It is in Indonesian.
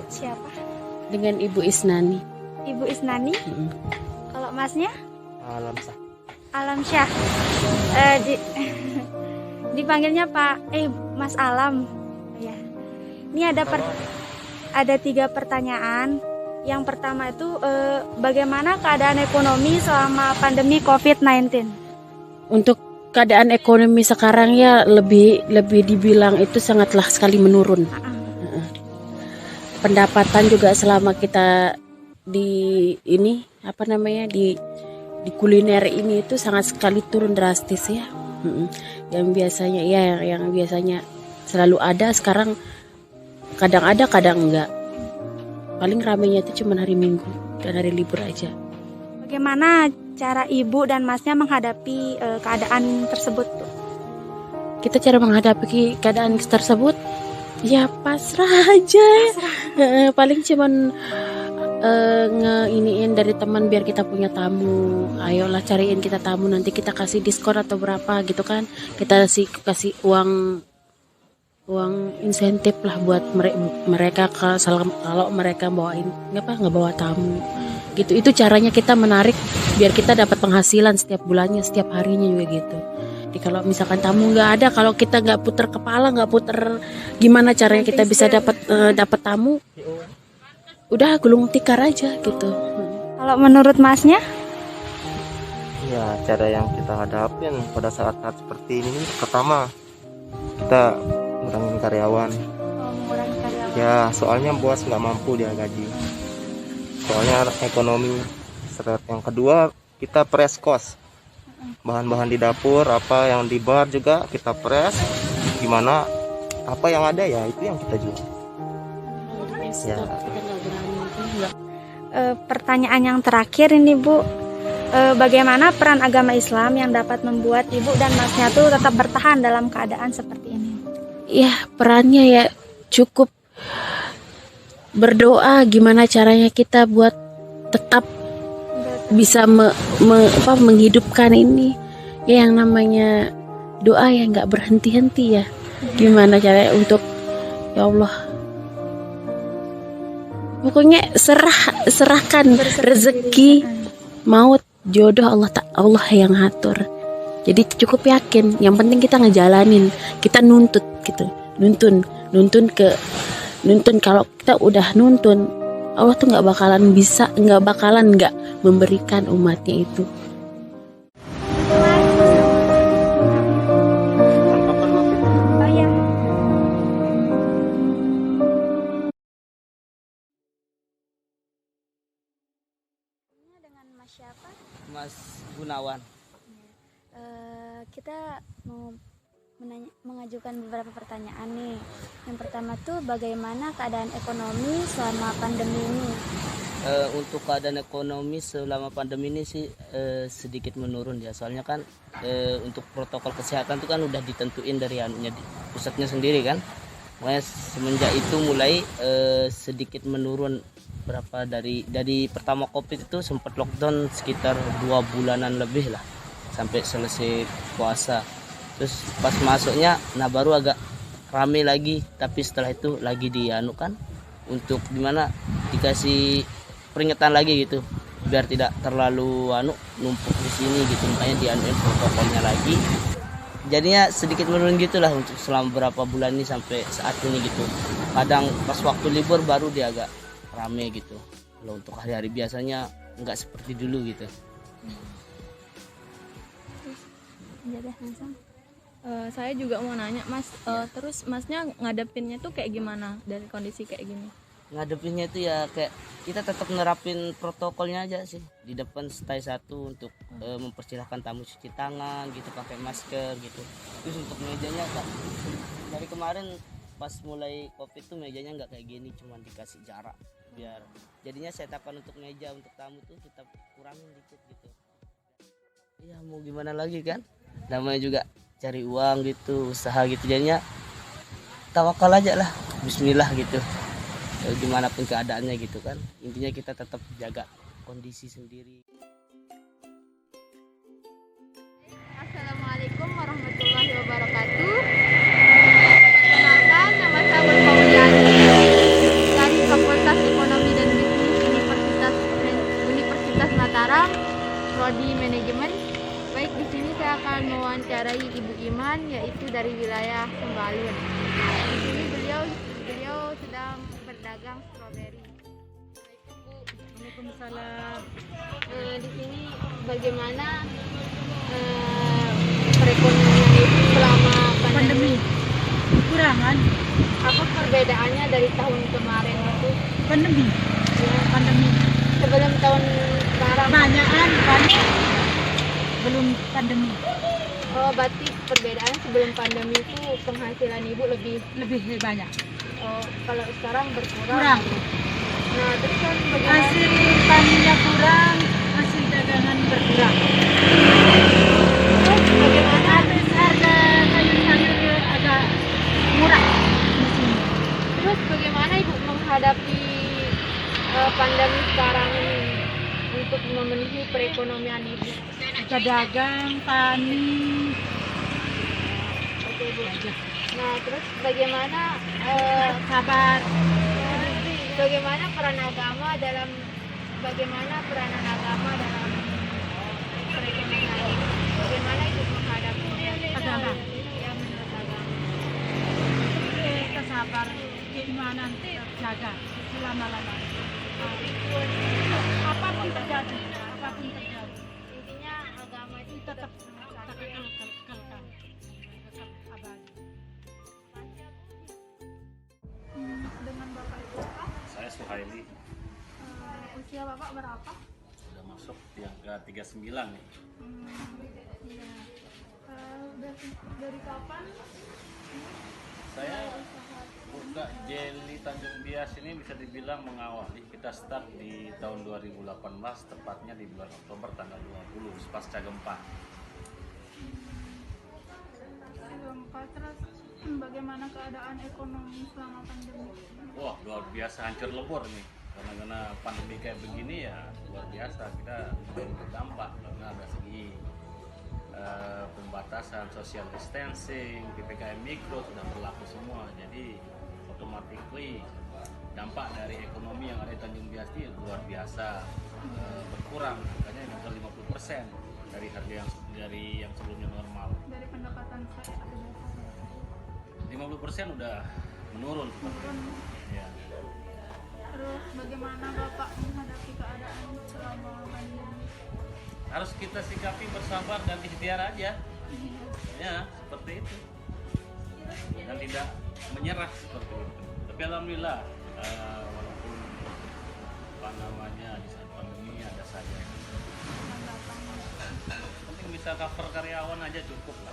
Siapa? Dengan Ibu Isnani. Ibu Isnani. Kalau masnya? Alamsyah. Alamsyah. Dipanggilnya Mas Alam. Ya. Ini ada 3 pertanyaan. Yang pertama itu bagaimana keadaan ekonomi selama pandemi COVID-19? Untuk keadaan ekonomi sekarang ya lebih dibilang itu sangatlah sekali menurun. Pendapatan juga selama kita di kuliner ini itu sangat sekali turun drastis ya. Yang biasanya selalu ada sekarang kadang ada kadang enggak. Paling ramainya itu cuma hari Minggu dan hari libur aja. Bagaimana cara ibu dan masnya menghadapi keadaan tersebut? Kita cara menghadapi keadaan tersebut ya pasrah aja. Paling cuman ngeiniin dari teman biar kita punya tamu. Ayolah cariin kita tamu, nanti kita kasih diskon atau berapa gitu kan. Kita kasih uang insentif lah buat mereka kalau mereka ngebawa tamu gitu. Itu caranya kita menarik biar kita dapat penghasilan setiap bulannya, setiap harinya juga gitu. Jadi kalau misalkan tamu nggak ada, kalau kita nggak puter kepala, nggak puter gimana caranya kita bisa dapat tamu, udah gulung tikar aja gitu. Kalau menurut masnya? Ya, cara yang kita hadapin pada saat seperti ini, pertama kita ngurangin karyawan. Mengurangi karyawan. Ya, soalnya bos nggak mampu dia gaji. Soalnya ekonomi. Yang kedua, kita press cost. Bahan-bahan di dapur, apa yang di bar juga kita press. Gimana apa yang ada ya itu yang kita jual. Ya. Pertanyaan yang terakhir ini Bu, bagaimana peran agama Islam yang dapat membuat ibu dan masnya tuh tetap bertahan dalam keadaan seperti ini? Ya perannya ya cukup berdoa, gimana caranya kita buat tetap bisa menghidupkan ini ya, yang namanya doa yang nggak berhenti-henti ya. Gimana caranya untuk ya Allah, pokoknya serahkan rezeki, maut, jodoh Allah yang atur. Jadi cukup yakin, yang penting kita ngejalanin, kita nuntut gitu, nuntun kalau kita udah nuntun, Allah tuh nggak bakalan nggak memberikan umatnya itu. Oh ya. Dengan Mas siapa? Mas Gunawan. Kita mau mengajukan beberapa pertanyaan nih. Yang pertama tuh bagaimana keadaan ekonomi selama pandemi ini? Untuk keadaan ekonomi selama pandemi ini sih sedikit menurun ya. Soalnya kan untuk protokol kesehatan itu kan udah ditentuin dari pusatnya sendiri kan. Makanya semenjak itu mulai sedikit menurun. Berapa dari pertama Covid itu sempat lockdown sekitar 2 bulanan lebih lah sampai selesai puasa. Terus pas masuknya baru agak rame lagi, tapi setelah itu lagi dianukan untuk dimana dikasih peringatan lagi gitu biar tidak terlalu numpuk di sini gitu, makanya dianuin protokolnya lagi. Jadinya sedikit menurun gitulah untuk selama beberapa bulan ini sampai saat ini gitu. Kadang pas waktu libur baru dia agak rame gitu. Kalau untuk hari-hari biasanya nggak seperti dulu gitu. Saya juga mau nanya Mas, terus Masnya ngadepinnya tuh kayak gimana dari kondisi kayak gini? Ngadepinnya itu ya kayak kita tetap nerapin protokolnya aja sih. Di depan stay 1 untuk mempersilahkan tamu cuci tangan gitu, pakai masker gitu. Terus untuk mejanya dari kemarin pas mulai Covid tuh mejanya nggak kayak gini, cuma dikasih jarak biar jadinya setapan untuk meja untuk tamu tuh kita kurangin dikit gitu. Iya mau gimana lagi kan, namanya juga cari uang gitu, usaha gitu, jadinya tawakal aja lah, bismillah gitu. Gimana pun keadaannya gitu kan, intinya kita tetap jaga kondisi sendiri. Assalamualaikum warahmatullahi wabarakatuh. Perkenalkan, nama saya Mulfauliani dari Kabupaten Di sini beliau sedang berdagang stroberi. Waalaikumsalam. Di sini bagaimana perekonomian ibu selama pandemi? Kurangan Apa perbedaannya dari tahun kemarin itu? pandemi. Ya, Pandemi sebelum tahun sekarang. banyak belum pandemi Oh, berarti perbedaan sebelum pandemi itu penghasilan ibu lebih. lebih banyak. Oh, kalau sekarang berkurang. Kurang. Nah, terus kan bagaimana? Hasil taninya kurang, hasil dagangan berkurang. Terus bagaimana? Harga sayur-sayur agak murah di sini. Terus bagaimana ibu menghadapi pandemi sekarang ini untuk memenuhi perekonomian ibu? Kita dagang, tani. Oke, Bu. Nah, terus bagaimana Sabar. bagaimana peran agama dalam perekonomian ibu? Bagaimana ibu menghadapi Agama. Ya, menurut agama? Kita sabar, keimanan terjaga selama-lamanya. Apapun terjadi. Intinya agama itu Tetap kekalkan. Tetap abadi. dengan bapak ibu apa? Saya Suhaili, Usia bapak berapa? sudah masuk yang ke 39 nih. Iya. Dari kapan? Saya buka Jelly Tanjung Bias ini bisa dibilang mengawali. Kita start di tahun 2018, tepatnya di bulan Oktober tanggal 20 pasca gempa. Gempa, terus bagaimana keadaan ekonomi selama pandemi? Wah, luar biasa hancur lebur nih. Karena pandemi kayak begini ya luar biasa, kita berdampak karena ada segi pembatasan social distancing, PPKM mikro sudah berlaku semua. Jadi automatically dampak dari ekonomi yang ada di Tanjung Bias ini luar biasa berkurang, makanya hampir 50% dari harga yang sebelumnya normal. Dari pendapatan saya ada dasarnya. 50% udah menurun seperti itu. Ya. Terus bagaimana bapak menghadapi keadaan selama pandemi? Harus kita sikapi bersabar dan ikhtiar aja. Ya, seperti itu. Dan tidak menyerah seperti itu. Tapi alhamdulillah walaupun di saat pandemi ada saja yang penting bisa cover karyawan aja cukup lah.